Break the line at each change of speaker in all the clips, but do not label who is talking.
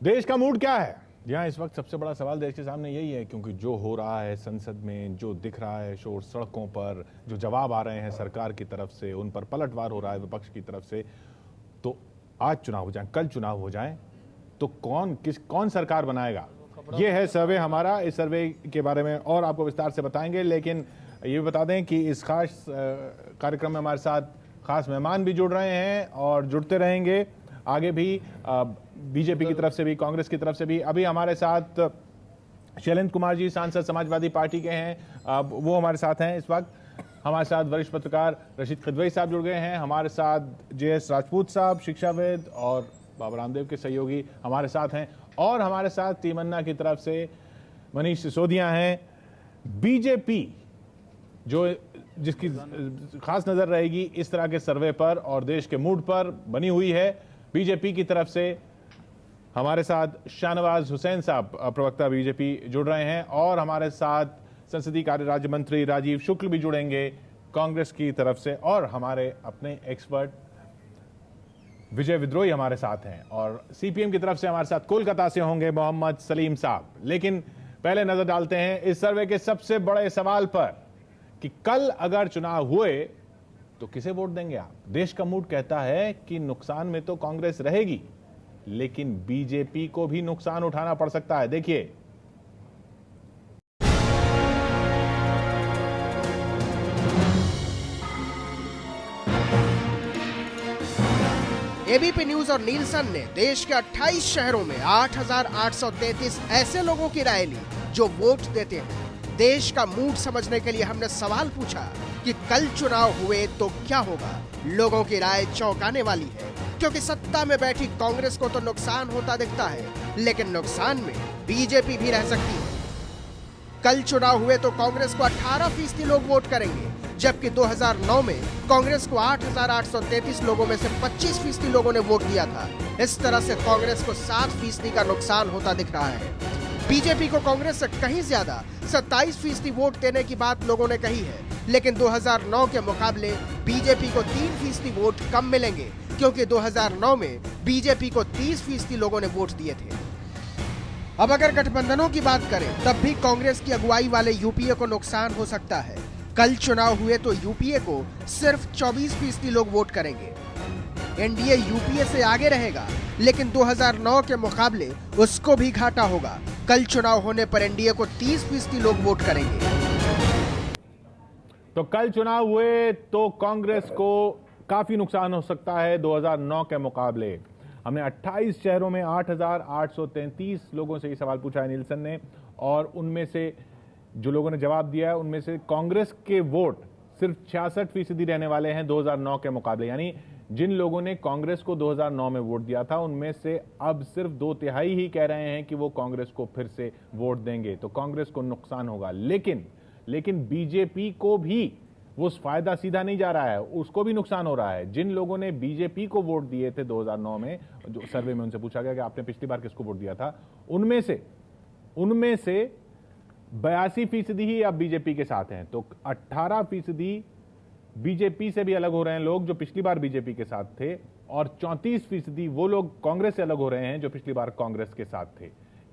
देश का मूड क्या है? यहाँ इस वक्त सबसे बड़ा सवाल देश के सामने यही है, क्योंकि जो हो रहा है संसद में, जो दिख रहा है शोर सड़कों पर, जो जवाब आ रहे हैं सरकार की तरफ से, उन पर पलटवार हो रहा है विपक्ष की तरफ से। तो आज चुनाव हो जाए, कल चुनाव हो जाए, तो कौन सरकार बनाएगा? ये है सर्वे हमारा। इस सर्वे के बारे में और आपको विस्तार से बताएंगे, लेकिन ये भी बता दें कि इस खास कार्यक्रम में हमारे साथ खास मेहमान भी जुड़ रहे हैं और जुड़ते रहेंगे आगे भी। बीजेपी की तरफ से भी, कांग्रेस की तरफ से भी। अभी हमारे साथ शैलेंद्र कुमार जी, सांसद समाजवादी पार्टी के हैं, वो हमारे साथ हैं इस वक्त। हमारे साथ वरिष्ठ पत्रकार रशीद खिदवई साहब जुड़ गए हैं। हमारे साथ JS राजपूत साहब, शिक्षाविद और बाबा रामदेव के सहयोगी हमारे साथ हैं। और हमारे साथ तीमन्ना की तरफ से मनीष सिसोदिया हैं। बीजेपी जिसकी खास नजर रहेगी इस तरह के सर्वे पर और देश के मूड पर बनी हुई है। बीजेपी की तरफ से हमारे साथ शाहनवाज हुसैन साहब, प्रवक्ता बीजेपी, जुड़ रहे हैं। और हमारे साथ संसदीय कार्य राज्य मंत्री राजीव शुक्ल भी जुड़ेंगे कांग्रेस की तरफ से। और हमारे अपने एक्सपर्ट विजय विद्रोही हमारे साथ हैं। और CPM की तरफ से हमारे साथ कोलकाता से होंगे मोहम्मद सलीम साहब। लेकिन पहले नजर डालते हैं इस सर्वे के सबसे बड़े सवाल पर कि कल अगर चुनाव हुए तो किसे वोट देंगे आप? देश का मूड कहता है कि नुकसान में तो कांग्रेस रहेगी, लेकिन बीजेपी को भी नुकसान उठाना पड़ सकता है। देखिए,
एबीपी न्यूज और नीलसन ने देश के 28 शहरों में 8,833 ऐसे लोगों की राय ली जो वोट देते हैं। देश का मूड समझने के लिए हमने सवाल पूछा कि कल चुनाव हुए तो क्या होगा। लोगों की राय चौंकाने वाली है, क्योंकि सत्ता में बैठी कांग्रेस को तो नुकसान होता दिखता है, लेकिन नुकसान में बीजेपी भी रह सकती है। कल चुनाव हुए तो कांग्रेस को 18% लोग वोट करेंगे, जबकि 2009 में कांग्रेस को 8,833 लोगों में से 25% लोगों ने वोट दिया था। इस तरह से कांग्रेस को 7% का नुकसान होता दिख रहा है। बीजेपी को कांग्रेस से कहीं ज्यादा 27% वोट देने की बात लोगों ने कही है, लेकिन 2009 के मुकाबले बीजेपी को 3% वोट कम मिलेंगे, क्योंकि 2009 में बीजेपी को 30% लोगों ने वोट दिए थे। अब अगर गठबंधनों की बात करें, तब भी कांग्रेस की अगुवाई वाले यूपीए को नुकसान हो सकता है। कल चुनाव हुए तो यूपीए को सिर्फ 24% लोग वोट करेंगे। एनडीए यूपीए से आगे रहेगा, लेकिन 2009 के मुकाबले उसको भी घाटा होगा। कल चुनाव होने पर एनडीए को 30% लोग वोट करेंगे।
तो कल चुनाव हुए तो कांग्रेस को काफी नुकसान हो सकता है 2009 के मुकाबले। हमने 28 शहरों में 8,833 लोगों से ये सवाल पूछा है नीलसन ने, और उनमें से जो लोगों ने जवाब दिया है उनमें से कांग्रेस के वोट सिर्फ 66% रहने वाले हैं 2009 के मुकाबले। यानी जिन लोगों ने कांग्रेस को 2009 में वोट दिया था, उनमें से अब सिर्फ 2/3 ही कह रहे हैं कि वो कांग्रेस को फिर से वोट देंगे। तो कांग्रेस को नुकसान होगा, लेकिन बीजेपी को भी वो फायदा सीधा नहीं जा रहा है, उसको भी नुकसान हो रहा है। जिन लोगों ने बीजेपी को वोट दिए थे 2009 में, जो सर्वे में उनसे पूछा गया कि आपने पिछली बार किसको वोट दिया था, उनमें से 82% ही अब बीजेपी के साथ हैं। तो 18% बीजेपी से भी अलग हो रहे हैं लोग जो पिछली बार बीजेपी के साथ थे, और 34% वो लोग कांग्रेस से अलग हो रहे हैं जो पिछली बार कांग्रेस के साथ थे।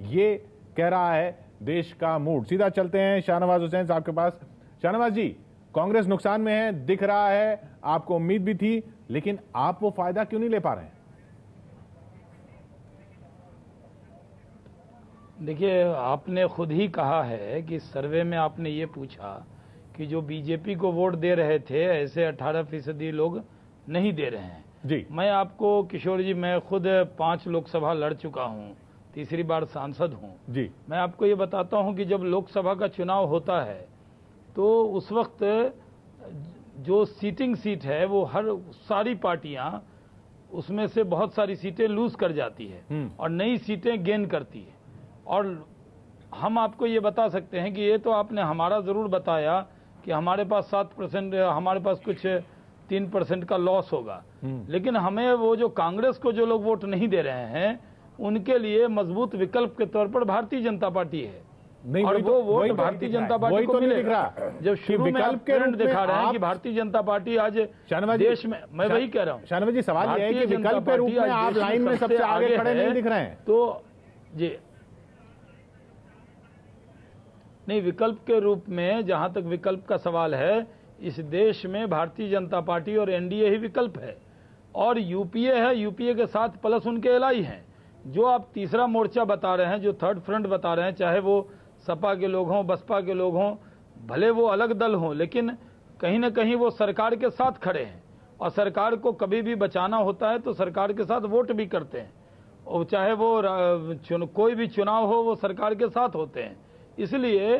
ये कह रहा है देश का मूड। सीधा चलते हैं शाहनवाज हुसैन साहब के पास। शाहनवाज जी, कांग्रेस नुकसान में है, दिख रहा है, आपको उम्मीद भी थी, लेकिन आप वो फायदा क्यों नहीं ले पा रहे हैं?
देखिए, आपने खुद ही कहा है कि सर्वे में आपने ये पूछा कि जो बीजेपी को वोट दे रहे थे ऐसे 18% लोग नहीं दे रहे हैं
जी।
मैं आपको, किशोर जी, मैं खुद 5 लोकसभा लड़ चुका हूं, तीसरी बार सांसद हूं
जी।
मैं आपको ये बताता हूं कि जब लोकसभा का चुनाव होता है तो उस वक्त जो सीटिंग सीट है वो सारी पार्टियां उसमें से बहुत सारी सीटें लूज कर जाती है और नई सीटें गेन करती है। और हम आपको ये बता सकते हैं कि ये तो आपने हमारा जरूर बताया कि हमारे पास 7%, हमारे पास कुछ 3% का लॉस होगा, लेकिन हमें वो जो कांग्रेस को जो लोग वोट नहीं दे रहे हैं उनके लिए मजबूत विकल्प के तौर पर भारतीय जनता पार्टी है।
नहीं,
और वो वोट भारतीय जनता पार्टी को मिलेगा। जब शुरू में आप ट्रेंड दिखा रहे हैं कि भारतीय जनता पार्टी आज देश में, मैं वही कह रहा हूँ
शाहनवाज जी, सवाल ये है कि विकल्प के रूप में आप लाइन में सबसे आगे खड़े नहीं दिख रहे हैं।
तो जी नहीं, विकल्प के रूप में जहां तक विकल्प का सवाल है, इस देश में भारतीय जनता पार्टी और एनडीए ही विकल्प है, और यूपीए है, यूपीए के साथ प्लस उनके एलआई हैं। जो आप तीसरा मोर्चा बता रहे हैं, जो थर्ड फ्रंट बता रहे हैं, चाहे वो सपा के लोग हों, बसपा के लोग हों, भले वो अलग दल हों, लेकिन कहीं ना कहीं वो सरकार के साथ खड़े हैं, और सरकार को कभी भी बचाना होता है तो सरकार के साथ वोट भी करते हैं, और चाहे वो कोई भी चुनाव हो वो सरकार के साथ होते हैं। इसलिए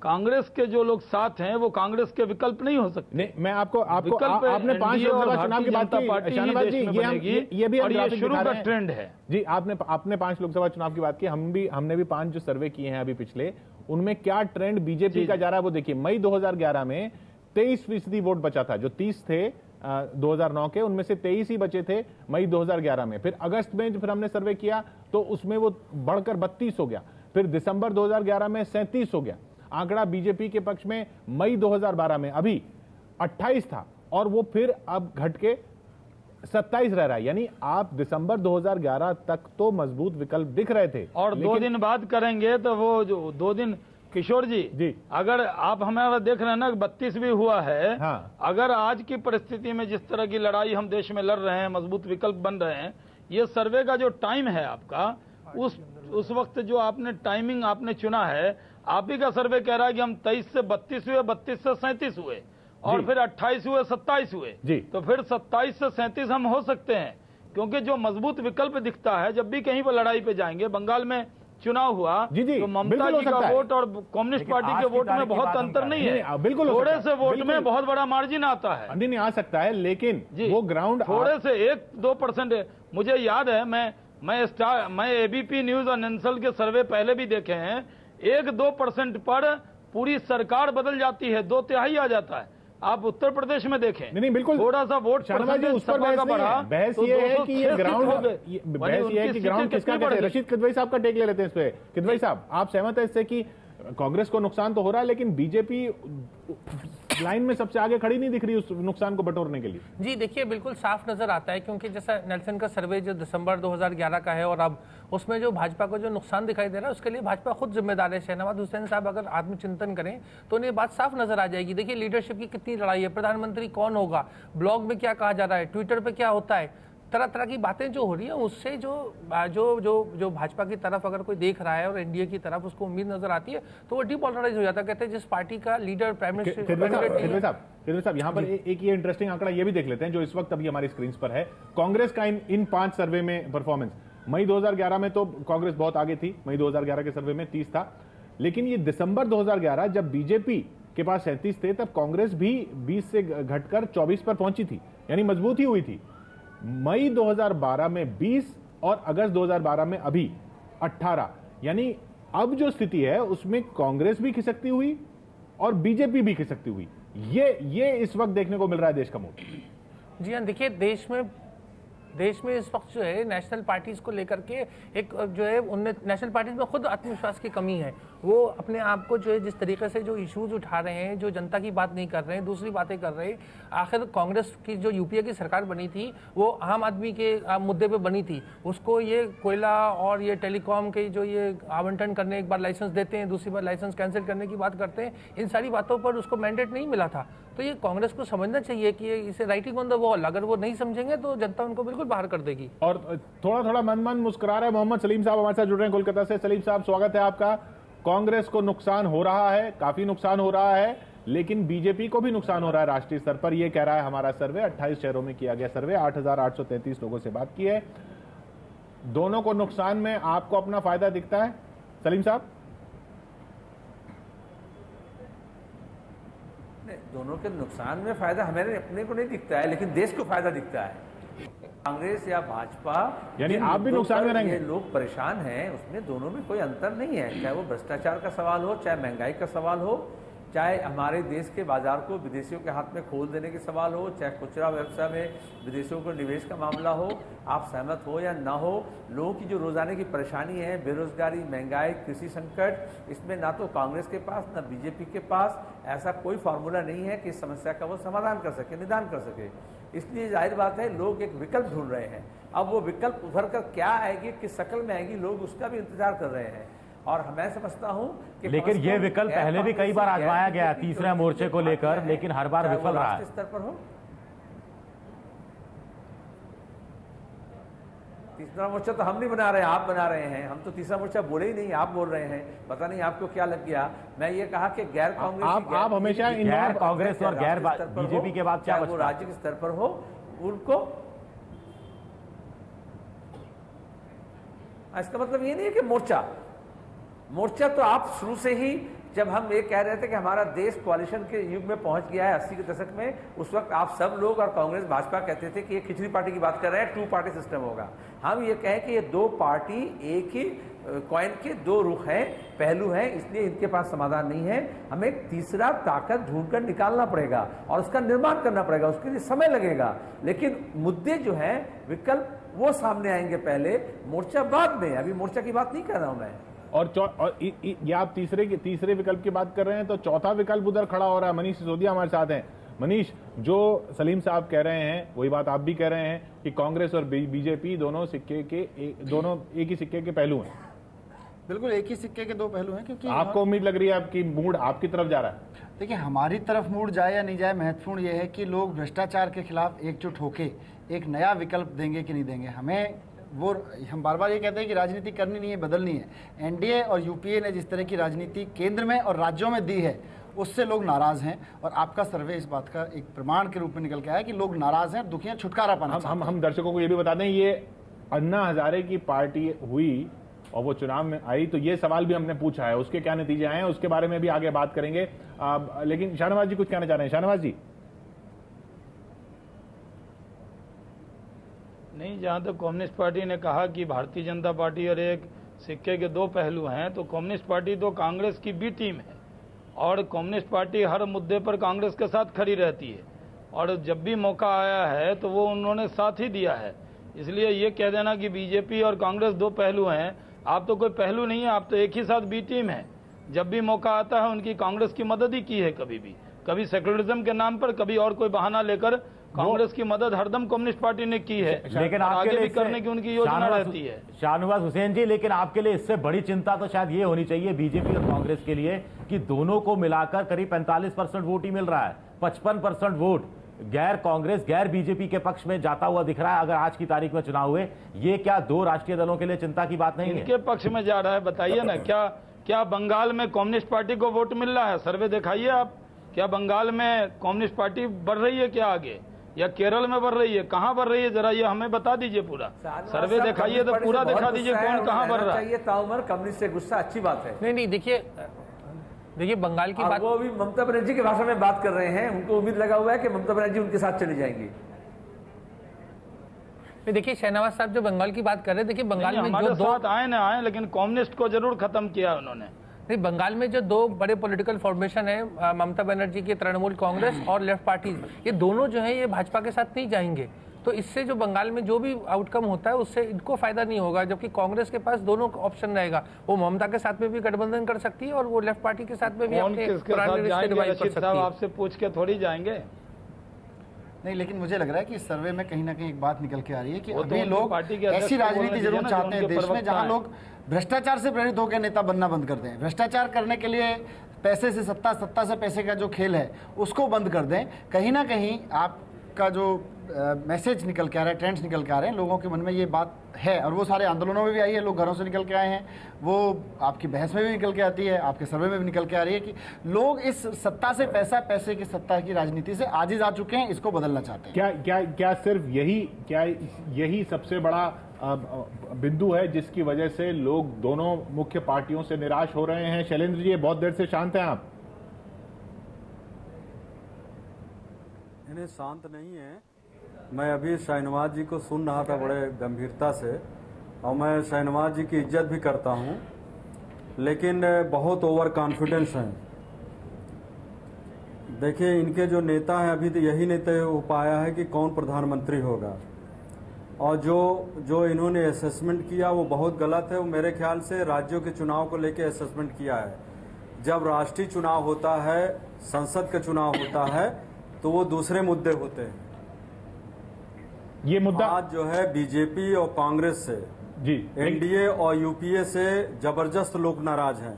कांग्रेस के जो लोग साथ हैं वो कांग्रेस के विकल्प नहीं हो सकते।
नहीं, मैं आपने 5 लोकसभा चुनाव की बात की, शाहनवाज जी, ये भी
और ये शुरू का ट्रेंड है
जी। आपने 5 लोकसभा चुनाव की बात की, हमने भी 5 जो सर्वे किए हैं अभी पिछले, उनमें क्या ट्रेंड बीजेपी का जा रहा है वो देखिए। मई 2011 में 23% वोट बचा था, जो 30 थे 2009 के, उनमें से 23 ही बचे थे मई 2011 में। फिर अगस्त में फिर हमने सर्वे किया तो उसमें वो बढ़कर 32 हो गया, फिर दिसंबर 2011 में 37 हो गया। आंकड़ा बीजेपी के पक्ष में मई 2012 में अभी 28 था, और वो फिर अब घट के 27 रह रहा है। यानी आप दिसंबर 2011 तक तो मजबूत विकल्प दिख रहे थे,
और 2 दिन बाद करेंगे तो वो जो 2 दिन, किशोर जी, अगर आप हमारा देख रहे हैं ना 32 भी हुआ है,
हाँ।
अगर आज की परिस्थिति में जिस तरह की लड़ाई हम देश में लड़ रहे हैं, मजबूत विकल्प बन रहे हैं, ये सर्वे का जो टाइम है आपका, उस वक्त जो आपने टाइमिंग आपने चुना है, आप ही का सर्वे कह रहा है कि हम 23 से 32 हुए, 32 से 37 हुए, और फिर 28 हुए, 27 हुए, तो फिर 27 से 37 हम हो सकते हैं, क्योंकि जो मजबूत विकल्प दिखता है, जब भी कहीं पर लड़ाई पे जाएंगे, बंगाल में चुनाव हुआ तो ममता जी का वोट और कम्युनिस्ट पार्टी के वोट में बहुत अंतर नहीं है, बिल्कुल थोड़े से वोट में बहुत बड़ा मार्जिन आता है।
नहीं आ सकता है, लेकिन वो ग्राउंड
थोड़े से 1-2%। मुझे याद है, मैं एबीपी न्यूज और नेंसल के सर्वे पहले भी देखे हैं, 1-2% पर पूरी सरकार बदल जाती है, 2/3 आ जाता है। आप उत्तर प्रदेश में देखें,
नहीं बिल्कुल
थोड़ा सा वोट
परसेंटेज सपा का बढ़ा, बहस ये है कि ये ग्राउंड किसका कहते हैं। रशीद किदवई साहब का टेक ले लेते हैं इस पे। किदवई साहब, आप सहमत है इससे कि कांग्रेस को नुकसान तो हो रहा है, लेकिन बीजेपी लाइन में सबसे आगे खड़ी नहीं दिख रही उस नुकसान को बटोरने के लिए?
जी देखिए, बिल्कुल साफ नजर आता है, क्योंकि जैसा नेल्सन का सर्वे जो दिसंबर 2011 का है, और अब उसमें जो भाजपा को जो नुकसान दिखाई दे रहा है, उसके लिए भाजपा खुद जिम्मेदार है। शहनवाज हुसैन साहब अगर आत्मचिंतन करें तो उन्हें बात साफ नजर आ जाएगी। देखिए, लीडरशिप की कितनी लड़ाई है, प्रधानमंत्री कौन होगा, ब्लॉग में क्या कहा जा रहा है, ट्विटर पर क्या होता है, तरह तरह की बातें जो हो रही है, उससे जो भाजपा की तरफ अगर कोई देख रहा है और एनडीए की तरफ उसको उम्मीद नजर आती है, तो वो डिपोलराइज हो जाता है। कहते हैं जिस पार्टी का लीडर प्राइम मिनिस्टर।
किदवई साहब, यहाँ पर एक ये इंटरेस्टिंग आंकड़ा ये भी देख लेते हैं जो इस वक्त अभी हमारी स्क्रीन पर है। कांग्रेस का इन 5 सर्वे में परफॉर्मेंस, मई 2011 में तो कांग्रेस बहुत आगे थी, मई 2011 के सर्वे में 30 था, लेकिन ये दिसंबर 2011 जब बीजेपी के पास 37 थे, तब कांग्रेस भी 20 से घटकर 24 पर पहुंची थी, यानी मजबूत ही हुई थी। मई 2012 में 20 और अगस्त 2012 में अभी 18, यानी अब जो स्थिति है उसमें कांग्रेस भी खिसकती हुई और बीजेपी भी खिसकती हुई। ये इस वक्त देखने को मिल रहा है देश का मूड।
जी हाँ, देखिए देश में इस वक्त जो है नेशनल पार्टीज को लेकर के एक जो है उनमें नेशनल पार्टीज में खुद आत्मविश्वास की कमी है। वो अपने आप को जो है जिस तरीके से जो इश्यूज उठा रहे हैं, जो जनता की बात नहीं कर रहे हैं, दूसरी बातें कर रहे हैं। आखिर कांग्रेस की जो यूपीए की सरकार बनी थी वो आम आदमी के मुद्दे पे बनी थी। उसको ये कोयला और ये टेलीकॉम के जो ये आवंटन करने, एक बार लाइसेंस देते हैं, दूसरी बार लाइसेंस कैंसिल करने की बात करते हैं, इन सारी बातों पर उसको मैंडेट नहीं मिला था। तो ये कांग्रेस को समझना चाहिए कि इसे राइटिंग ऑन द वॉल, अगर वो नहीं समझेंगे तो जनता उनको बिल्कुल बाहर कर देगी।
और थोड़ा मन मुस्कुरा रहे मोहम्मद सलीम साहब हमारे साथ जुड़ रहे हैं कोलकाता से। सलीम साहब, स्वागत है आपका। कांग्रेस को नुकसान हो रहा है, काफी नुकसान हो रहा है, लेकिन बीजेपी को भी नुकसान हो रहा है राष्ट्रीय स्तर पर, यह कह रहा है हमारा सर्वे। 28 शहरों में किया गया सर्वे, 8,833 लोगों से बात की है। दोनों को नुकसान में आपको अपना फायदा दिखता है सलीम साहब?
दोनों के नुकसान में फायदा हमें अपने को नहीं दिखता है, लेकिन देश को फायदा दिखता है। कांग्रेस या भाजपा,
यानी आप भी नुकसान में रहेंगे।
लोग परेशान हैं, उसमें दोनों में कोई अंतर नहीं है। चाहे वो भ्रष्टाचार का सवाल हो, चाहे महंगाई का सवाल हो, चाहे हमारे देश के बाजार को विदेशियों के हाथ में खोल देने के सवाल हो, चाहे खुचरा व्यवसाय में विदेशियों को निवेश का मामला हो। आप सहमत हो या ना हो, लोगों की जो रोजाना की परेशानी है, बेरोजगारी, महंगाई, कृषि संकट, इसमें ना तो कांग्रेस के पास ना बीजेपी के पास ऐसा कोई फार्मूला नहीं है कि इस समस्या का वो समाधान कर सके, निदान कर सके। इसलिए जाहिर बात है लोग एक विकल्प ढूंढ रहे हैं। अब वो विकल्प उभर कर क्या आएगी, किस शक्ल में आएगी, लोग उसका भी इंतजार कर रहे हैं। और मैं समझता हूं कि
लेकिन ये विकल्प पहले भी कई बार आजमाया गया तीसरे मोर्चे को लेकर, लेकिन हर बार विफल रहा है।
स्तर पर हो, तीसरा मोर्चा तो हम नहीं बना रहे, आप बना रहे हैं। हम तो तीसरा मोर्चा बोले ही नहीं, आप बोल रहे हैं। पता नहीं आपको क्या लग गया। मैं ये कहा कि गैर कांग्रेस,
आप हमेशा
गैर कांग्रेस और गैर बीजेपी के बाद क्या
वो राज्य के स्तर पर हो, उनको, इसका मतलब ये नहीं है कि मोर्चा तो आप शुरू से ही, जब हम ये कह रहे थे कि हमारा देश कोalition के युग में पहुंच गया है 80 के दशक में, उस वक्त आप सब लोग और कांग्रेस भाजपा कहते थे कि ये खिचड़ी पार्टी की बात कर रहे हैं, 2 पार्टी सिस्टम होगा। हम ये कहें कि ये 2 पार्टी एक ही कॉइन के 2 रुख हैं, पहलू हैं, इसलिए इनके पास समाधान नहीं है। हमें एक तीसरा ताकत ढूंढकर निकालना पड़ेगा और उसका निर्माण करना पड़ेगा, उसके लिए समय लगेगा। लेकिन मुद्दे जो हैं, विकल्प, वो सामने आएंगे पहले, मोर्चा बाद में। अभी मोर्चा की बात नहीं कर रहा हूं मैं।
और ये आप तीसरे विकल्प की बात कर रहे हैं, तो चौथा विकल्प उधर खड़ा हो रहा है। मनीष सिसोदिया हमारे साथ हैं। मनीष, जो सलीम साहब कह रहे हैं वही बात आप भी कह रहे हैं कि कांग्रेस और बीजेपी दोनों एक ही सिक्के के पहलू हैं।
बिल्कुल एक ही सिक्के के 2 पहलू हैं, क्योंकि
आपको उम्मीद लग रही है आपकी मूड आपकी तरफ जा रहा है?
देखिए, हमारी तरफ मूड जाए या नहीं जाए, महत्वपूर्ण यह है कि लोग भ्रष्टाचार के खिलाफ एकजुट होके एक नया विकल्प देंगे कि नहीं देंगे। हम बार बार ये कहते हैं कि राजनीति करनी नहीं है, बदलनी है। एनडीए और यूपीए ने जिस तरह की राजनीति केंद्र में और राज्यों में दी है, उससे लोग नाराज हैं। और आपका सर्वे इस बात का एक प्रमाण के रूप में निकल के आया कि लोग नाराज हैं, दुखी हैं, छुटकारा पाना।
हम दर्शकों को ये भी बता दें, ये अन्ना हजारे की पार्टी हुई और वो चुनाव में आई, तो ये सवाल भी हमने पूछा है, उसके क्या नतीजे आए हैं उसके बारे में भी आगे बात करेंगे। लेकिन शाहनवाज जी कुछ कहना चाह रहे हैं? शाहनवाज जी।
नहीं, जहाँ तक कम्युनिस्ट पार्टी ने कहा कि भारतीय जनता पार्टी और एक सिक्के के 2 पहलू हैं, तो कम्युनिस्ट पार्टी तो कांग्रेस की बी टीम है और कम्युनिस्ट पार्टी हर मुद्दे पर कांग्रेस के साथ खड़ी रहती है और जब भी मौका आया है तो वो उन्होंने साथ ही दिया है। इसलिए ये कह देना कि बीजेपी और कांग्रेस 2 पहलू हैं, आप तो कोई पहलू नहीं है, आप तो एक ही साथ बी टीम है। जब भी मौका आता है उनकी कांग्रेस की मदद ही की है, कभी सेक्युलरिज्म के नाम पर, कभी और कोई बहाना लेकर कांग्रेस की मदद हरदम कम्युनिस्ट पार्टी ने की है।
लेकिन
आगे भी करने की उनकी योजना रहती है।
शाहनवाज हुसैन जी, लेकिन आपके लिए इससे बड़ी चिंता तो शायद ये होनी चाहिए बीजेपी और कांग्रेस के लिए कि दोनों को मिलाकर करीब 45% वोट ही मिल रहा है। 55% वोट गैर कांग्रेस गैर बीजेपी के पक्ष में जाता हुआ दिख रहा है अगर आज की तारीख में चुनाव हुए। ये क्या 2 राष्ट्रीय दलों के लिए चिंता की बात नहीं है?
इनके पक्ष में जा रहा है, बताइए ना। क्या बंगाल में कम्युनिस्ट पार्टी को वोट मिल रहा है? सर्वे दिखाइए आप। क्या बंगाल में कम्युनिस्ट पार्टी बढ़ रही है क्या आगे, या केरल में बढ़ रही है? कहाँ बढ़ रही है, जरा ये हमें बता दीजिए। पूरा सर्वे दिखाइए तो पूरा दिखा दीजिए कौन कहाँ बढ़ रहा है।
ताउमर कम्युनिस्ट से गुस्सा अच्छी बात है।
नहीं, देखिए बंगाल की बात,
वो भी ममता बनर्जी की भाषा में बात कर रहे हैं, उनको उम्मीद लगा हुआ है कि ममता बनर्जी उनके साथ चली जाएंगी।
देखिए शाहनवाज साहब जो बंगाल की बात कर रहे हैं, देखिए बंगाल में
जो 2 आए ना आए, लेकिन कम्युनिस्ट को जरूर खत्म किया उन्होंने।
नहीं, बंगाल में जो 2 बड़े पॉलिटिकल फॉर्मेशन है, ममता बनर्जी की तृणमूल कांग्रेस और लेफ्ट पार्टी, ये दोनों जो है ये भाजपा के साथ नहीं जाएंगे। तो इससे जो बंगाल में जो भी आउटकम होता है उससे इनको फायदा नहीं होगा, जबकि कांग्रेस के पास दोनों ऑप्शन रहेगा। वो ममता के साथ में भी गठबंधन कर सकती है और वो लेफ्ट पार्टी के साथ में भी अपने पुराने रिश्ते निभा सकती है।
आपसे पूछ के थोड़ी जाएंगे।
नहीं, लेकिन मुझे लग रहा है कि इस सर्वे में कहीं ना कहीं एक बात निकल के आ रही है कि अभी लोग ऐसी राजनीति जरूर चाहते हैं देश में जहां लोग भ्रष्टाचार से प्रेरित होकर नेता बनना बंद कर दें। भ्रष्टाचार करने के लिए पैसे से सत्ता से पैसे का जो खेल है उसको बंद कर दें। कहीं ना कहीं आपका जो मैसेज निकल के आ रहा है, ट्रेंड्स निकल के आ रहे हैं, लोगों के मन में ये बात है और वो सारे आंदोलनों में भी आई है, लोग घरों से निकल के आए हैं, वो आपकी बहस में भी निकल के आती है, आपके सर्वे में भी निकल के आ रही है कि लोग इस सत्ता से पैसे की सत्ता की राजनीति से आजिज आ चुके हैं, इसको बदलना चाहते हैं।
क्या सिर्फ यही सबसे बड़ा बिंदु है जिसकी वजह से लोग दोनों मुख्य पार्टियों से निराश हो रहे हैं? शैलेंद्र जी, बहुत देर से शांत हैं आप।
इन्हें शांत नहीं है। मैं अभी शाहनवाज जी को सुन रहा था बड़े गंभीरता से और मैं शाहनवाज जी की इज्जत भी करता हूं, लेकिन बहुत ओवर कॉन्फिडेंस हैं। देखिए, इनके जो नेता हैं अभी तो यही नहीं तय हो पाया है कि कौन प्रधानमंत्री होगा, और जो इन्होंने असेसमेंट किया वो बहुत गलत है। वो मेरे ख्याल से राज्यों के चुनाव को लेकर असेसमेंट किया है। जब राष्ट्रीय चुनाव होता है, संसद का चुनाव होता है, तो वो दूसरे मुद्दे होते हैं।
ये मुद्दा
आज जो है बीजेपी और कांग्रेस से
जी,
एनडीए और यूपीए से जबरदस्त लोग नाराज हैं।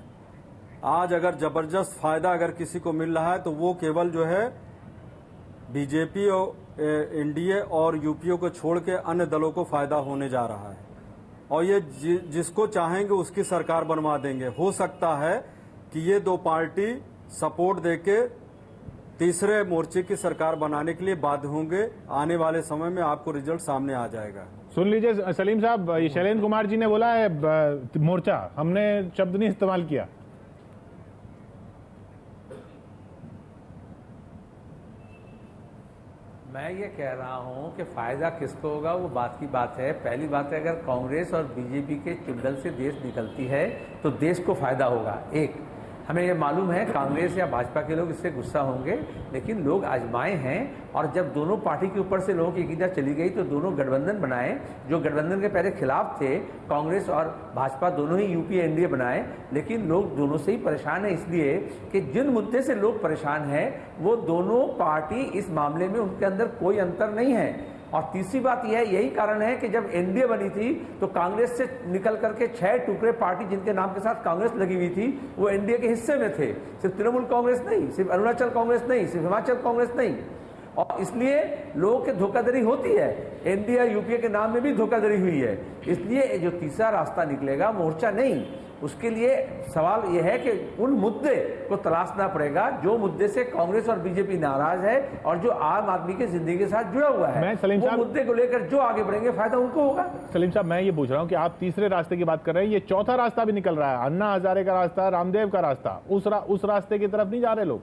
आज अगर जबरदस्त फायदा अगर किसी को मिल रहा है तो वो केवल जो है बीजेपी और एनडीए और यूपीए को छोड़ के अन्य दलों को फायदा होने जा रहा है, और ये जिसको चाहेंगे उसकी सरकार बनवा देंगे। हो सकता है कि ये दो पार्टी सपोर्ट देके तीसरे मोर्चे की सरकार बनाने के लिए बाध्य होंगे। आने वाले समय में आपको रिजल्ट सामने आ जाएगा।
सुन लीजिए सलीम साहब, ये शैलेंद्र कुमार जी ने बोला है मोर्चा, हमने शब्द नहीं इस्तेमाल किया।
मैं ये कह रहा हूं कि फायदा किसको होगा वो बात की बात है। पहली बात है, अगर कांग्रेस और बीजेपी के चुंगल से देश निकलती है तो देश को फायदा होगा। एक, हमें ये मालूम है कांग्रेस या भाजपा के लोग इससे गुस्सा होंगे, लेकिन लोग आजमाए हैं। और जब दोनों पार्टी के ऊपर से लोगों की एकता चली गई तो दोनों गठबंधन बनाए, जो गठबंधन के पहले खिलाफ थे, कांग्रेस और भाजपा दोनों ही यूपीए एनडीए बनाए। लेकिन लोग दोनों से ही परेशान है, इसलिए कि जिन मुद्दे से लोग परेशान हैं वो दोनों पार्टी इस मामले में उनके अंदर कोई अंतर नहीं है। और तीसरी बात यह है, यही कारण है कि जब एनडीए बनी थी तो कांग्रेस से निकल करके 6 टुकड़े पार्टी जिनके नाम के साथ कांग्रेस लगी हुई थी वो एनडीए के हिस्से में थे। सिर्फ तृणमूल कांग्रेस नहीं, सिर्फ अरुणाचल कांग्रेस नहीं, सिर्फ हिमाचल कांग्रेस नहीं। और इसलिए लोगों की धोखाधड़ी होती है, एनडीए यूपीए के नाम में भी धोखाधड़ी हुई है। इसलिए जो तीसरा रास्ता निकलेगा मोर्चा नहीं, उसके लिए सवाल यह है कि उन मुद्दे को तलाशना पड़ेगा जो मुद्दे से कांग्रेस और बीजेपी नाराज है और जो आम आदमी की जिंदगी के साथ जुड़ा हुआ है। वो मुद्दे को लेकर जो आगे बढ़ेंगे फायदा उनको होगा।
सलीम साहब, मैं ये पूछ रहा हूं कि आप तीसरे रास्ते की बात कर रहे हैं, ये चौथा रास्ता भी निकल रहा है, अन्ना हजारे का रास्ता, रामदेव का रास्ता, उस रास्ते की तरफ नहीं जा रहे लोग।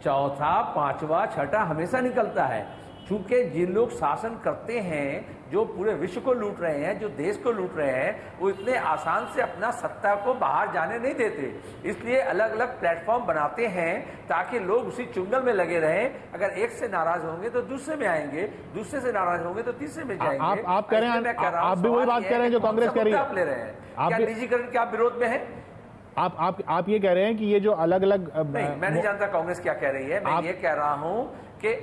चौथा, पांचवा, छठा हमेशा निकलता है, चूंकि जिन लोग शासन करते हैं, जो पूरे विश्व को लूट रहे हैं, जो देश को लूट रहे हैं, वो इतने आसान से अपना सत्ता को बाहर जाने नहीं देते। इसलिए अलग अलग प्लेटफॉर्म बनाते हैं ताकि लोग उसी चुंगल में लगे रहें। अगर एक से नाराज होंगे तो दूसरे में आएंगे, दूसरे से नाराज होंगे तो तीसरे में जाएंगे।
आप कह रहे हैं, आप भी वही बात कह रहे हैं जो कांग्रेस कह रही है।
आप ले रहे हैं, क्या निजीकरण के आप विरोध में है?
आप ये कह रहे हैं कि ये जो अलग अलग
नहीं, मैं नहीं जानता कांग्रेस क्या कह रही है। मैं ये कह रहा हूं कि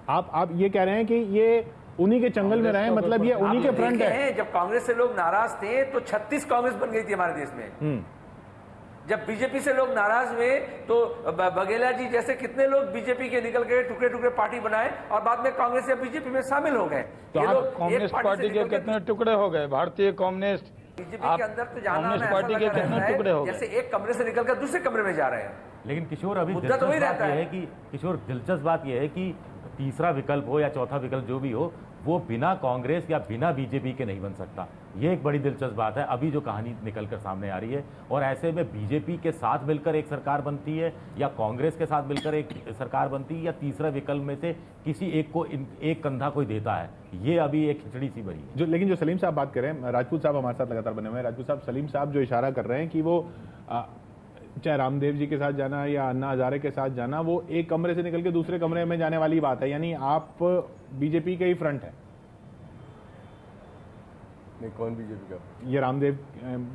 आप ये कह रहे हैं कि ये उन्हीं के चंगल में रहे, मतलब ये उन्हीं के फ्रंट है।
जब कांग्रेस से लोग नाराज थे तो 36 कांग्रेस बन गई थी हमारे देश में। जब बीजेपी से लोग नाराज हुए तो बघेला जी जैसे कितने लोग बीजेपी के निकल गए, टुकड़े टुकड़े पार्टी बनाए और बाद में कांग्रेस या बीजेपी में शामिल हो गए।
तो कांग्रेस पार्टी के कितने टुकड़े हो गए? भारतीय कम्युनिस्ट
बीजेपी के अंदर तो जाना पार्टी के कितने टुकड़े हो गए? जैसे एक कमरे से निकलकर दूसरे कमरे में जा रहे हैं।
लेकिन किशोर, अभी
मुद्दा तो वही रहता है
कि किशोर, दिलचस्प बात यह है कि तीसरा विकल्प हो या चौथा विकल्प जो भी हो, वो बिना कांग्रेस या बिना बीजेपी के नहीं बन सकता। ये एक बड़ी दिलचस्प बात है अभी जो कहानी निकलकर सामने आ रही है। और ऐसे में बीजेपी के साथ मिलकर एक सरकार बनती है या कांग्रेस के साथ मिलकर एक सरकार बनती है, या तीसरा विकल्प में से किसी एक को एक कंधा कोई देता है, ये अभी एक खिचड़ी सी बनी है।
लेकिन जो सलीम साहब बात कर रहे हैं, राजपूत साहब हमारे साथ लगातार बने हुए हैं। राजपूत साहब, सलीम साहब जो इशारा कर रहे हैं कि वो चाहे रामदेव जी के साथ जाना या अन्ना हजारे के साथ जाना, वो एक कमरे से निकल के दूसरे कमरे में जाने वाली बात है, यानी आप बीजेपी के ही फ्रंट है।
नहीं, कौन बीजेपी का?
ये रामदेव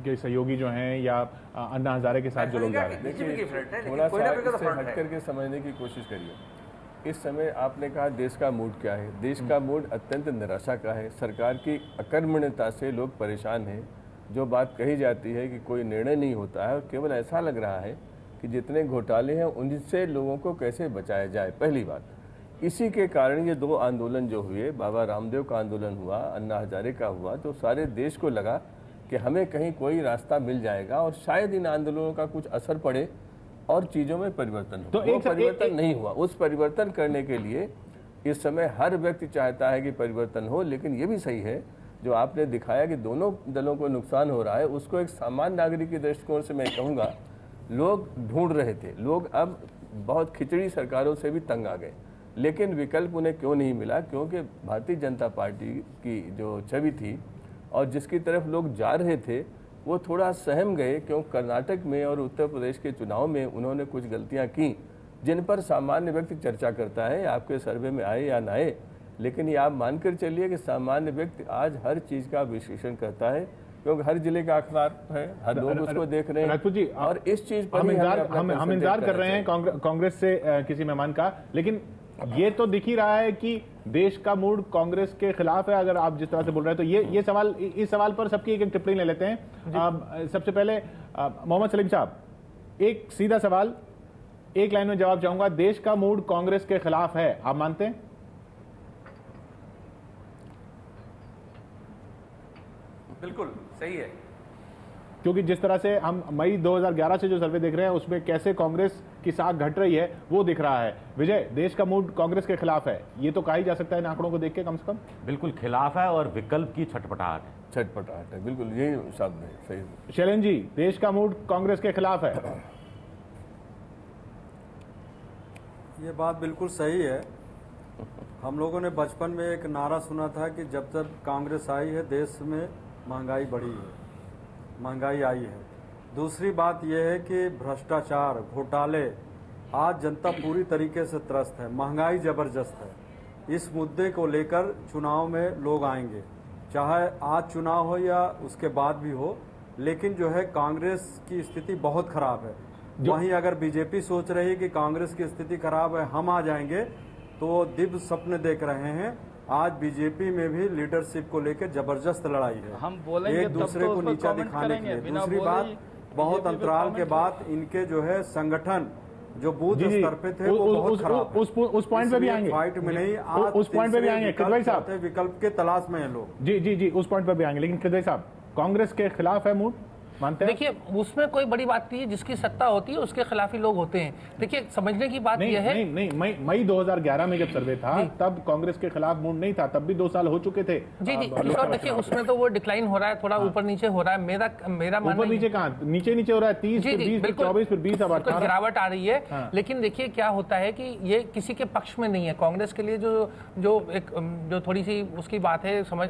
के सहयोगी जो हैं या अन्ना हजारे के साथ जो लोग जा रहे हैं।
थोड़ा सा हट करके समझने की कोशिश करिए। इस समय आपने कहा देश का मूड क्या है। देश का मूड अत्यंत निराशा का है। सरकार की अकर्मण्यता से लोग परेशान हैं। जो बात कही जाती है कि कोई निर्णय नहीं होता है, और केवल ऐसा लग रहा है कि जितने घोटाले हैं उनसे लोगों को कैसे बचाया जाए। पहली बात, इसी के कारण ये दो आंदोलन जो हुए, बाबा रामदेव का आंदोलन हुआ, अन्ना हजारे का हुआ, तो सारे देश को लगा कि हमें कहीं कोई रास्ता मिल जाएगा और शायद इन आंदोलनों का कुछ असर पड़े और चीज़ों में परिवर्तन हो। तो वो परिवर्तन नहीं हुआ। उस परिवर्तन करने के लिए इस समय हर व्यक्ति चाहता है कि परिवर्तन हो, लेकिन ये भी सही है जो आपने दिखाया कि दोनों दलों को नुकसान हो रहा है, उसको एक सामान्य नागरिक के दृष्टिकोण से मैं कहूँगा लोग ढूंढ रहे थे। लोग अब बहुत खिचड़ी सरकारों से भी तंग आ गए, लेकिन विकल्प उन्हें क्यों नहीं मिला? क्योंकि भारतीय जनता पार्टी की जो छवि थी और जिसकी तरफ लोग जा रहे थे वो थोड़ा सहम गए, क्यों कर्नाटक में और उत्तर प्रदेश के चुनाव में उन्होंने कुछ गलतियां की जिन पर सामान्य व्यक्ति चर्चा करता है, आपके सर्वे में आए या ना आए। लेकिन ये आप मानकर चलिए कि सामान्य व्यक्ति आज हर चीज़ का विश्लेषण करता है, क्योंकि हर जिले का अखबार है, हर लोग उसको देख रहे हैं।
राजपूत जी,
और इस चीज़ पर
हम इंतजार कर रहे हैं कांग्रेस से किसी मेहमान का, लेकिन ये तो दिख ही रहा है कि देश का मूड कांग्रेस के खिलाफ है, अगर आप जिस तरह से बोल रहे हैं। तो ये सवाल, इस सवाल पर सबकी एक टिप्पणी ले लेते हैं। सबसे पहले मोहम्मद सलीम साहब, एक सीधा सवाल, एक लाइन में जवाब चाहूंगा। देश का मूड कांग्रेस के खिलाफ है, आप मानते हैं?
बिल्कुल सही है,
क्योंकि जिस तरह से हम मई 2011 से जो सर्वे देख रहे हैं उसमें कैसे कांग्रेस की साख घट रही है वो दिख रहा है। विजय, देश का मूड कांग्रेस के खिलाफ है, ये तो कहा ही जा सकता है इन आंकड़ों को देख के कम से कम।
बिल्कुल खिलाफ है और विकल्प की छटपटाहट है।
छटपटाहट है, बिल्कुल यही शब्द है, सही।
शैलेंद्र जी, देश का मूड कांग्रेस के खिलाफ है?
ये बात बिल्कुल सही है। हम लोगों ने बचपन में एक नारा सुना था कि जब तक कांग्रेस आई है देश में महंगाई बढ़ी है, महंगाई आई है। दूसरी बात यह है कि भ्रष्टाचार, घोटाले, आज जनता पूरी तरीके से त्रस्त है, महंगाई जबरदस्त है। इस मुद्दे को लेकर चुनाव में लोग आएंगे, चाहे आज चुनाव हो या उसके बाद भी हो, लेकिन जो है कांग्रेस की स्थिति बहुत खराब है। वहीं अगर बीजेपी सोच रही है कि कांग्रेस की स्थिति खराब है, हम आ जाएंगे, तो दिव्य सपने देख रहे हैं। आज बीजेपी में भी लीडरशिप को लेकर जबरदस्त लड़ाई है,
हम बोलेंगे
एक दूसरे को नीचा दिखाने के लिए। दूसरी बात, बहुत अंतराल के बाद इनके जो है संगठन जो बूथ स्तर पे थे वो बहुत खराब है।
उस पॉइंट पे भी आएंगे,
फाइट में नहीं, आज
उस पॉइंट पे भी आएंगे। खिदवाई साहब,
विकल्प के तलाश में है लोग।
जी, उस पॉइंट पे भी आएंगे, लेकिन खिदवाई साहब, कांग्रेस के खिलाफ है मूड, मानते हैं?
देखिए, उसमें कोई बड़ी बात नहीं है, जिसकी सत्ता होती है उसके खिलाफ ही लोग होते हैं। देखिए, समझने की बात यह है,
नहीं, मई 2011 में जब सर्वे था तब कांग्रेस के खिलाफ मूड नहीं था, तब भी 2 साल हो चुके थे।
जी, देखिए उसमें तो वो डिक्लाइन हो रहा है, थोड़ा ऊपर नीचे हो रहा है। मेरा
ऊपर नीचे कहाँ, नीचे हो रहा है, 30 फिर 20 फिर 24 फिर 20 अब 18,
गिरावट आ रही है। लेकिन देखिए क्या होता है कि ये किसी के पक्ष में नहीं है। कांग्रेस के लिए जो थोड़ी सी उसकी बात है, समझ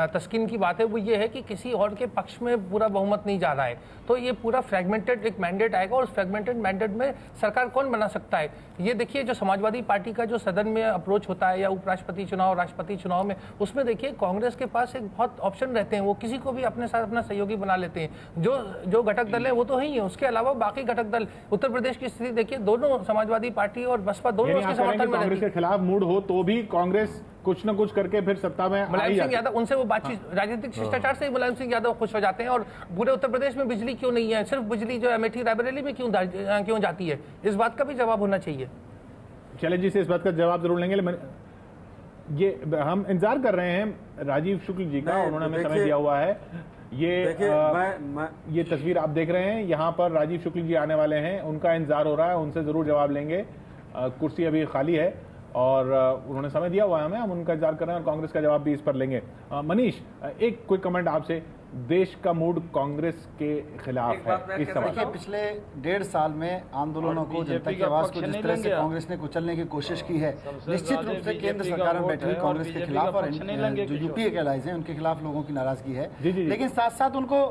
तस्कीन की बात है, वो ये है कि किसी और के पक्ष में पूरा बहुमत नहीं जा रहा है। तो ये पूरा फ्रेगमेंटेड एक मैंडेट आएगा, और उस फ्रेगमेंटेड मैंडेट में सरकार कौन बना सकता है? ये देखिए, जो समाजवादी पार्टी का जो सदन में अप्रोच होता है या उपराष्ट्रपति चुनाव, राष्ट्रपति चुनाव में, उसमें देखिए कांग्रेस के पास एक बहुत ऑप्शन रहते हैं, वो किसी को भी अपने साथ अपना सहयोगी बना लेते हैं। जो घटक दल है वो तो है ही है, उसके अलावा बाकी घटक दल, उत्तर प्रदेश की स्थिति देखिए, दोनों समाजवादी पार्टी और बसपा दोनों उसके समर्थन में।
कांग्रेस के खिलाफ मूड हो तो भी कांग्रेस कुछ न कुछ करके फिर सत्ता में।
मुलायम सिंह यादव, उनसे वो बातचीत, राजनीतिक शिष्टाचार से मुलायम सिंह यादव खुश हो जाते हैं। और पूरे उत्तर प्रदेश में बिजली क्यों नहीं है, सिर्फ बिजली जो अमेठी रायबरेली में क्यों जाती है, इस बात का भी जवाब होना चाहिए।
शैलेंद्र जी से इस बात का जवाब जरूर लेंगे, लेकिन ये हम इंतजार कर रहे हैं राजीव शुक्ल जी का, उन्होंने हमें समय दिया हुआ है। ये तस्वीर आप देख रहे हैं, यहाँ पर राजीव शुक्ल जी आने वाले हैं, उनका इंतजार हो रहा है, उनसे जरूर जवाब लेंगे। कुर्सी अभी खाली है और उन्होंने समय दिया हुआ है हमें, हम उनका इंतजार कर रहे हैं और कांग्रेस का जवाब भी इस पर लेंगे। मनीष, एक क्विक कमेंट आपसे, देश का मूड कांग्रेस के खिलाफ है इस समय?
देखिए, पिछले 1.5 साल में आंदोलनों को, जनता की आवाज को जिस तरह से कांग्रेस ने कुचलने की कोशिश की है, निश्चित रूप से केंद्र सरकार में बैठी हुई कांग्रेस के खिलाफ और जो यूपीए के एलाइज हैं उनके खिलाफ लोगों की नाराजगी है। लेकिन साथ साथ उनको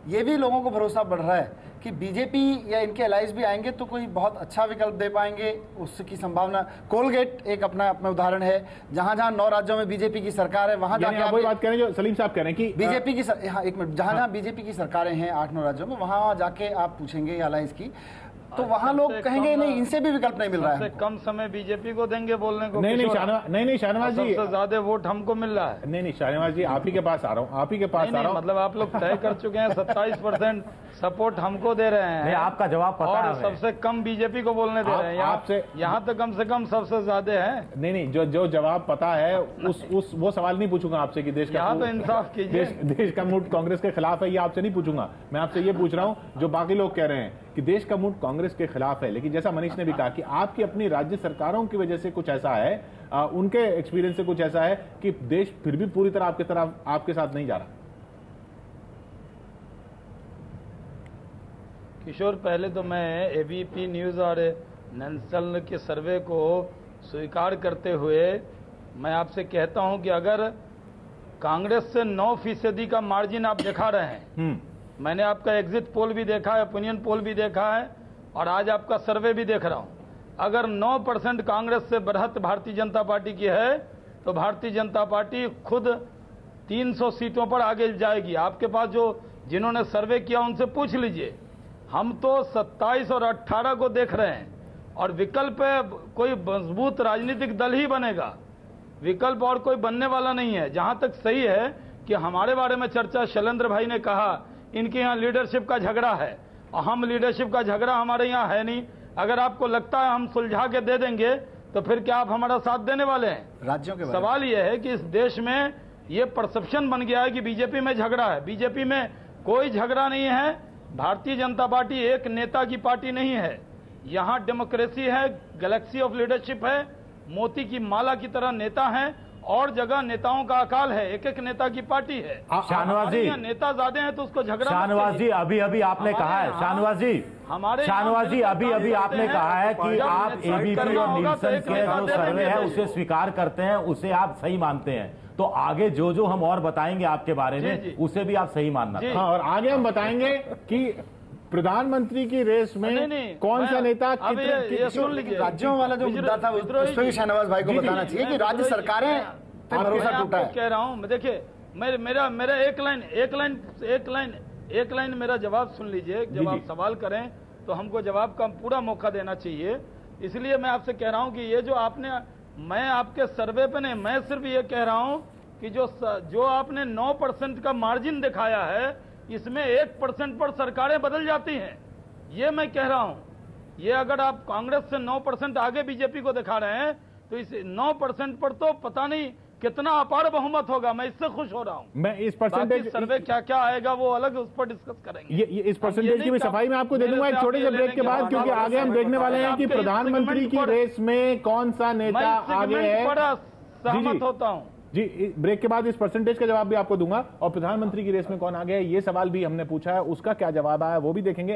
ये भी लोगों को भरोसा बढ़ रहा है कि बीजेपी या इनके एलाइज भी आएंगे तो कोई बहुत अच्छा विकल्प दे पाएंगे, उसकी संभावना। कोलगेट एक अपना उदाहरण है, जहां 9 राज्यों में बीजेपी की सरकार है, वहां जाके
आप वही बात कह रहे हैं जो सलीम साहब कह रहे हैं कि
बीजेपी की जहां बीजेपी की सरकारें हैं 8-9 राज्यों में, वहां जाके आप पूछेंगे एलाइज की, तो वहां लोग कहेंगे नहीं, इनसे भी विकल्प नहीं मिल रहा है।
कम समय बीजेपी को देंगे बोलने को।
नहीं शाहनवाज जी,
सबसे ज्यादा वोट हमको मिल रहा है।
नहीं शाहनवाज जी, आप ही के पास आ रहा हूँ, आप ही के पास आ रहा हूँ।
मतलब आप लोग तय कर चुके हैं, 27% सपोर्ट हमको दे रहे हैं।
आपका जवाब पता है,
और सबसे कम बीजेपी को बोलने दे रहे हैं। आपसे यहाँ तो कम से कम सबसे ज्यादा है।
नहीं, जो जवाब पता है उस वो सवाल नहीं पूछूंगा आपसे कि देश का,
यहाँ तो इंसाफ कीजिए,
देश का मूड कांग्रेस के खिलाफ है, ये आपसे नहीं पूछूंगा। मैं आपसे ये पूछ रहा हूँ जो बाकी लोग कह रहे हैं कि देश का मूड कांग्रेस के खिलाफ है, लेकिन जैसा मनीष ने भी कहा कि आपकी अपनी राज्य सरकारों की वजह से कुछ ऐसा है, उनके एक्सपीरियंस से कुछ ऐसा है कि देश फिर भी पूरी तरह आपके साथ नहीं जा रहा।
किशोर, पहले तो मैं एबीपी न्यूज और नेशनल के सर्वे को स्वीकार करते हुए मैं आपसे कहता हूं कि अगर कांग्रेस से 9% का मार्जिन आप दिखा रहे हैं, मैंने आपका एग्जिट पोल भी देखा है, ओपिनियन पोल भी देखा है और आज आपका सर्वे भी देख रहा हूं। अगर 9% कांग्रेस से बढ़त भारतीय जनता पार्टी की है तो भारतीय जनता पार्टी खुद 300 सीटों पर आगे जाएगी। आपके पास जिन्होंने सर्वे किया उनसे पूछ लीजिए, हम तो 27 और 18 को देख रहे हैं और विकल्प कोई मजबूत राजनीतिक दल ही बनेगा, विकल्प और कोई बनने वाला नहीं है। जहां तक सही है कि हमारे बारे में चर्चा, शैलेंद्र भाई ने कहा इनके यहाँ लीडरशिप का झगड़ा है, और हम लीडरशिप का झगड़ा हमारे यहाँ है नहीं। अगर आपको लगता है हम सुलझा के दे देंगे तो फिर क्या आप हमारा साथ देने वाले हैं?
राज्यों के
सवाल यह है कि इस देश में ये परसेप्शन बन गया है कि बीजेपी में झगड़ा है। बीजेपी में कोई झगड़ा नहीं है। भारतीय जनता पार्टी एक नेता की पार्टी नहीं है। यहाँ डेमोक्रेसी है, गैलेक्सी ऑफ लीडरशिप है, मोती की माला की तरह नेता हैं, और जगह नेताओं का अकाल है, एक एक नेता की पार्टी है।
शाहनवाज जी,
नेता ज्यादा हैं तो उसको झगड़ा।
शाहनवाज जी अभी अभी आपने कहा है, शाहनवाज जी अभी अभी आपने कहा है कि आप एबीपी और नीलसन के जो सर्वे है उसे स्वीकार करते हैं, उसे आप सही मानते हैं। तो आगे जो जो हम और बताएंगे आपके बारे में उसे भी आप सही मानना।
हाँ, और आगे हम बताएंगे कि प्रधानमंत्री की रेस में कौन सा नेता
राज्यों वाला जो मुद्दा था उस पर शाहनवाज भाई को बताना चाहिए कि राज्य सरकारें भरोसा टूटा है।
कह रहा हूं, देखिए मेरा एक लाइन मेरा जवाब सुन लीजिए। जब आप सवाल करें तो हमको जवाब का पूरा मौका देना चाहिए। इसलिए मैं आपसे कह रहा हूं कि ये जो आपने, मैं आपके सर्वे पे नहीं, मैं सिर्फ ये कह रहा हूं कि जो आपने 9% का मार्जिन दिखाया है, इसमें 1% पर सरकारें बदल जाती हैं, ये मैं कह रहा हूं। ये अगर आप कांग्रेस से 9% आगे बीजेपी को दिखा रहे हैं तो इस 9% पर तो पता नहीं कितना अपार बहुमत होगा। मैं इससे खुश हो रहा हूं।
मैं इस परसेंटेज
सर्वे क्या क्या आएगा वो अलग उस पर डिस्कस करेंगे।
ये इस परसेंटेज की भी सफाई मैं आपको दे दूंगा एक छोटे से ब्रेक के बाद, क्योंकि आगे हम देखने वाले हैं कि प्रधानमंत्री की रेस में कौन सा नेता आगे है।
सहमत होता हूं
जी। ब्रेक के बाद इस परसेंटेज का जवाब भी आपको दूंगा, और प्रधानमंत्री की रेस में कौन आगे है ये सवाल भी हमने पूछा है, उसका क्या जवाब आया वो भी देखेंगे।